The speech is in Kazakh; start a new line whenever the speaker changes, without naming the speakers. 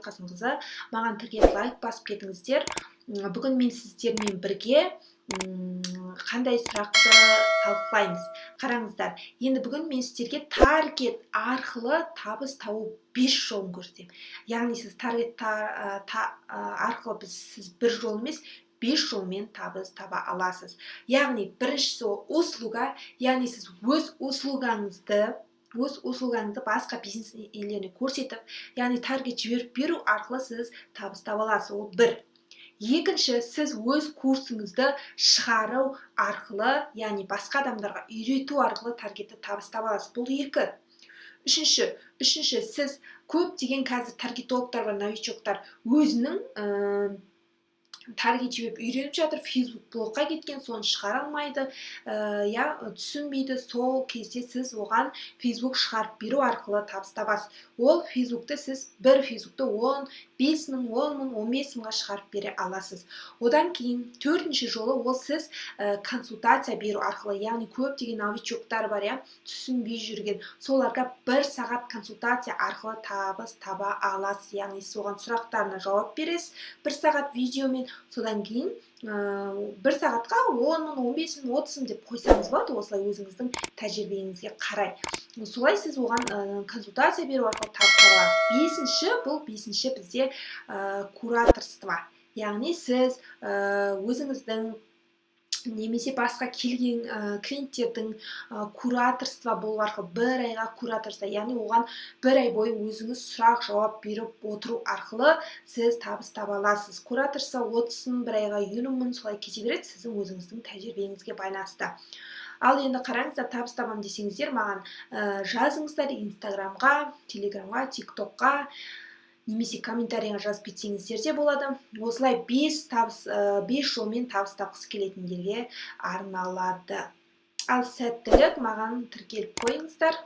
Гүлбарық Қасымқызы. Маған тіркеліп лайк басып кетіңіздер. Бүгін мен сіздермен бірге қандай сұрақты талқылаймыз. Қараңыздар, енді бүгін мен сіздерге таргет арқылы табыс табу 5 жолын көрсетемін. Яғни сіз таргет арқылы сіз бір жол емес, 5 жолмен табыс таба аласыз. Яғни біріншісі услуга, яғни сіз өз услугаңызды басқа бизнес иелеріне көрсетіп, яғни таргет жіберіп беру арқылы сіз табыс таба аласыз. Ол бір. Екінші, сіз өз курсыңызды шығару арқылы, яғни басқа адамдарға үйрету арқылы таргетті табыс таба аласыз. Бұл екі. Үшінші, сіз көптеген қазір таргетологтар бар, новичоктар өзінің таргет жіберіп үйреніп жатыр, Facebook блогқа кеткен, соны шығара алмайды, түсінбейді. Сол кезде сіз оған Facebook шығарып беру арқылы табыс табасыз. Ол Facebook'ты сіз бір Facebook'ты 15 мың, 10 мың, 15 мыңға шығарып бере аласыз. Одан кейін төртінші жолы ол сіз консультация беру арқылы, яғни көптеген новичоктар бар, түсінбей жүрген, соларға 1 сағат консультация арқылы табыс таба аласыз. Яғни соған сұрақтарына жауап бересіз 1 сағат видеомен. Содан кейін 1 сағатқа 10 мың, 15 мың, 30 мың деп қойсаңыз болады, осылай өзіңіздің тәжірибеңізге қарай. Солай сіз оған консультация беру арқылы табыс таба аласыз. Бесінші бізде кураторство. Яғни сіз өзіңіздің немесе басқа келген клиенттердің кураторство болу арқылы 1 айға кураторство, яғни оған 1 ай бойы өзіңіз сұрақ жауап беріп отыру арқылы сіз табыс таба аласыз. Кураторство 30 мың, 1 айға 50 мың, солай кете береді, сіздің өзіңіздің тәжірибеңізге байланысты. Ал енді қараңыздар, табыс табам десеңіздер, маған жазыңыздар Инстаграмға, Телеграмға, ТикТокқа, немесе комментарийға жазып кетсеңіздер де болады. Осылай 5 жолмен табыс тапқысы келетіндерге арналады. Ал сәттілік, маған тіркеліп қойыңыздар.